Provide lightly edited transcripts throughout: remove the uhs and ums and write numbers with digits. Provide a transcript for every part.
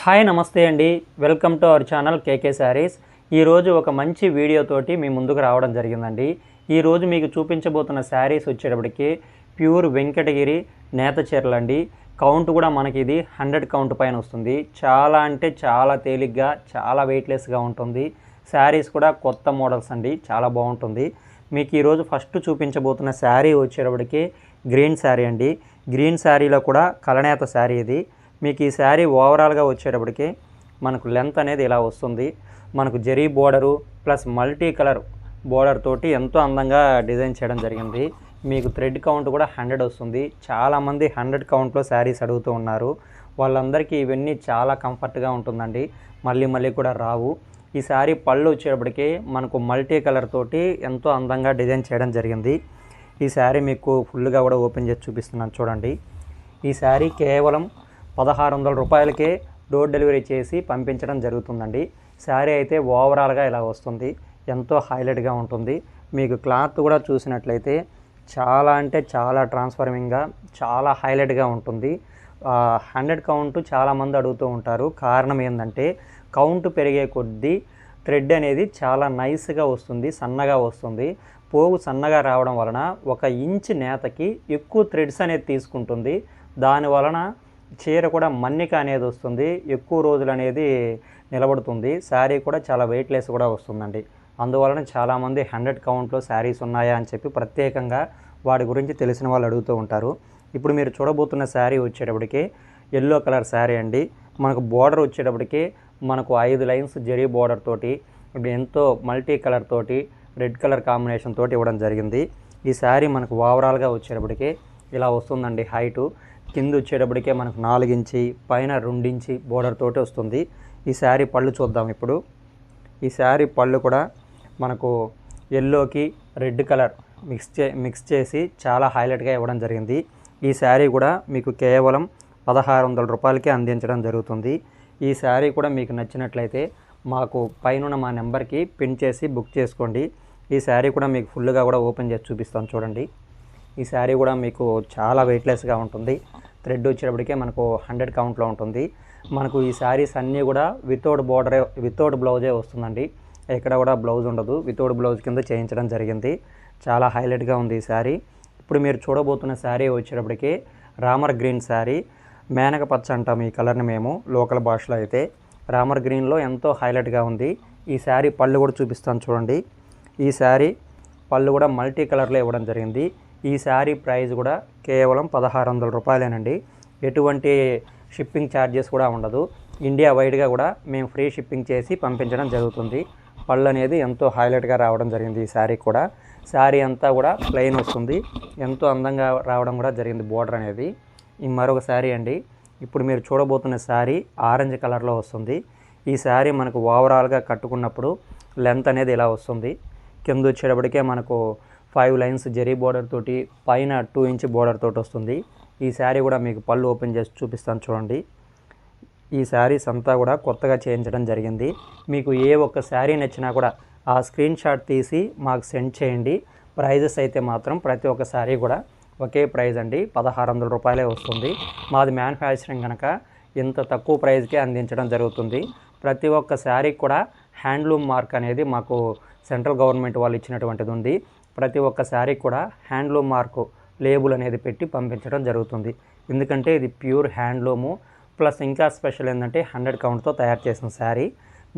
Hi నమస్తే అండి, welcome to our channel కేకే శారీస్. ఈరోజు ఒక మంచి వీడియోతోటి మీ ముందుకు రావడం జరిగిందండి. ఈరోజు మీకు చూపించబోతున్న శారీస్ వచ్చేటప్పటికి ప్యూర్ వెంకటగిరి నేత చీరలు అండి. కౌంట్ కూడా మనకి ఇది 100 కౌంట్ పైన వస్తుంది. చాలా అంటే చాలా తేలిగ్గా, చాలా వెయిట్లెస్గా ఉంటుంది. శారీస్ కూడా కొత్త మోడల్స్ అండి, చాలా బాగుంటుంది. మీకు ఈరోజు ఫస్ట్ చూపించబోతున్న శారీ వచ్చేటప్పటికి గ్రీన్ శారీ అండి. గ్రీన్ శారీలో కూడా కలనేత శారీ ఇది. మీకు ఈ శారీ ఓవరాల్గా వచ్చేటప్పటికి మనకు లెంత్ అనేది ఇలా వస్తుంది. మనకు zari border plus multi colour border తోటి ఎంతో అందంగా డిజైన్ చేయడం జరిగింది. మీకు థ్రెడ్ కౌంట్ కూడా 100 వస్తుంది. చాలామంది 100 కౌంట్లో శారీస్ అడుగుతూ ఉన్నారు. వాళ్ళందరికీ ఇవన్నీ చాలా కంఫర్ట్గా ఉంటుందండి, మళ్ళీ మళ్ళీ కూడా రావు. ఈ శారీ పళ్ళు వచ్చేటప్పటికి మనకు మల్టీ కలర్ తోటి ఎంతో అందంగా డిజైన్ చేయడం జరిగింది. ఈ శారీ మీకు ఫుల్గా కూడా ఓపెన్ చేసి చూపిస్తున్నాను చూడండి. ఈ శారీ కేవలం 1600 రూపాయలకే డోర్ డెలివరీ చేసి పంపించడం జరుగుతుందండి. శారీ అయితే ఓవరాల్గా ఇలా వస్తుంది, ఎంతో హైలైట్గా ఉంటుంది. మీకు క్లాత్ కూడా చూసినట్లయితే చాలా అంటే చాలా ట్రాన్స్ఫార్మింగ్గా, చాలా హైలైట్గా ఉంటుంది. 100 కౌంట్ చాలామంది అడుగుతూ ఉంటారు. కారణం ఏంటంటే కౌంట్ పెరిగే కొద్దీ థ్రెడ్ అనేది చాలా నైస్గా వస్తుంది, సన్నగా వస్తుంది. పోగు సన్నగా రావడం వలన 1 ఇంచ్ నేతకి ఎక్కువ థ్రెడ్స్ అనేది తీసుకుంటుంది. దాని వలన చీర కూడా మన్నిక అనేది వస్తుంది, ఎక్కువ రోజులు అనేది నిలబడుతుంది. శారీ కూడా చాలా వెయిట్లెస్ కూడా వస్తుందండి. అందువలన చాలామంది 100 కౌంట్లో శారీస్ ఉన్నాయా అని చెప్పి ప్రత్యేకంగా వాటి గురించి తెలిసిన వాళ్ళు అడుగుతూ ఉంటారు. ఇప్పుడు మీరు చూడబోతున్న శారీ వచ్చేటప్పటికి ఎల్లో కలర్ శారీ అండి. మనకు బోర్డర్ వచ్చేటప్పటికి మనకు 5 లైన్స్ జరీ బోర్డర్ తోటి ఎంతో మల్టీ కలర్ తోటి రెడ్ కలర్ కాంబినేషన్ తోటి ఇవ్వడం జరిగింది. ఈ శారీ మనకు ఓవరాల్గా వచ్చేటప్పటికి ఇలా వస్తుందండి. హైటు కింద వచ్చేటప్పటికే మనకు 4 ఇంచి, పైన 2 ఇంచి బోర్డర్ తోటి వస్తుంది. ఈ శారీ పళ్ళు చూద్దాం ఇప్పుడు. ఈ శారీ పళ్ళు కూడా మనకు ఎల్లోకి రెడ్ కలర్ మిక్స్ చేసి చాలా హైలైట్గా ఇవ్వడం జరిగింది. ఈ శారీ కూడా మీకు కేవలం 1600 రూపాయలకే అందించడం జరుగుతుంది. ఈ శారీ కూడా మీకు నచ్చినట్లయితే మాకు పైన మా నెంబర్కి పిన్ చేసి బుక్ చేసుకోండి. ఈ శారీ కూడా మీకు ఫుల్గా కూడా ఓపెన్ చేసి చూపిస్తాను చూడండి. ఈ శారీ కూడా మీకు చాలా వెయిట్లెస్గా ఉంటుంది. థ్రెడ్ వచ్చేటప్పటికే మనకు 100 కౌంట్లో ఉంటుంది. మనకు ఈ శారీస్ అన్నీ కూడా వితౌట్ బ్లౌజే వస్తుందండి. ఎక్కడ కూడా బ్లౌజ్ ఉండదు, వితౌట్ బ్లౌజ్ కింద చేయించడం జరిగింది. చాలా హైలైట్గా ఉంది ఈ శారీ. ఇప్పుడు మీరు చూడబోతున్న శారీ వచ్చేటప్పటికి రామర్ గ్రీన్ శారీ. మేనక పచ్చ అంటాం ఈ కలర్ని మేము లోకల్ భాషలో అయితే. రామర్ గ్రీన్లో ఎంతో హైలైట్గా ఉంది. ఈ శారీ పళ్ళు కూడా చూపిస్తాను చూడండి. ఈ శారీ పళ్ళు కూడా మల్టీ కలర్లో ఇవ్వడం జరిగింది. ఈ శారీ ప్రైస్ కూడా కేవలం 1600 రూపాయలేనండి. ఎటువంటి షిప్పింగ్ ఛార్జెస్ కూడా ఉండదు. ఇండియా వైడ్గా కూడా మేము ఫ్రీ షిప్పింగ్ చేసి పంపించడం జరుగుతుంది. పళ్ళు అనేది ఎంతో హైలైట్గా రావడం జరిగింది. ఈ శారీ కూడా శారీ అంతా కూడా ప్లెయిన్ వస్తుంది, ఎంతో అందంగా రావడం కూడా జరిగింది బోర్డర్ అనేది. ఈ మరొక శారీ అండి. ఇప్పుడు మీరు చూడబోతున్న శారీ ఆరెంజ్ కలర్లో వస్తుంది. ఈ శారీ మనకు ఓవరాల్గా కట్టుకున్నప్పుడు లెంత్ అనేది ఇలా వస్తుంది. కింద వచ్చేటప్పటికే మనకు 5 లైన్స్ జరీ బోర్డర్ తోటి, పైన 2 ఇంచ్ బోర్డర్ తోటి వస్తుంది. ఈ శారీ కూడా మీకు పళ్ళు ఓపెన్ చేసి చూపిస్తాను చూడండి. ఈ శారీస్ అంతా కూడా కొత్తగా చేయించడం జరిగింది. మీకు ఏ ఒక్క శారీ నచ్చినా కూడా ఆ స్క్రీన్ షాట్ తీసి మాకు సెండ్ చేయండి. ప్రైజెస్ అయితే మాత్రం ప్రతి ఒక్క శారీ కూడా ఒకే ప్రైజ్ అండి, 1600 రూపాయలే వస్తుంది. మాది మ్యానుఫ్యాక్చరింగ్ కనుక ఇంత తక్కువ ప్రైజ్కే అందించడం జరుగుతుంది. ప్రతి ఒక్క శారీ కూడా హ్యాండ్లూమ్ మార్క్ అనేది మాకు సెంట్రల్ గవర్నమెంట్ వాళ్ళు ఇచ్చినటువంటిది ఉంది. ప్రతి ఒక్క శారీ కూడా హ్యాండ్లూమ్ మార్కు లేబుల్ అనేది పెట్టి పంపించడం జరుగుతుంది. ఎందుకంటే ఇది ప్యూర్ హ్యాండ్లూము. ప్లస్ ఇంకా స్పెషల్ ఏంటంటే 100 కౌంట్తో తయారు చేసిన శారీ.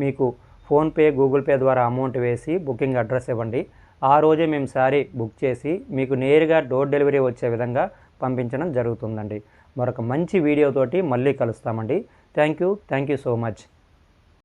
మీకు ఫోన్పే, గూగుల్ పే ద్వారా అమౌంట్ వేసి బుకింగ్ అడ్రస్ ఇవ్వండి. ఆ రోజే మేము శారీ బుక్ చేసి మీకు నేరుగా డోర్ డెలివరీ వచ్చే విధంగా పంపించడం జరుగుతుందండి. మరొక మంచి వీడియోతోటి మళ్ళీ కలుస్తామండి. Thank you so much.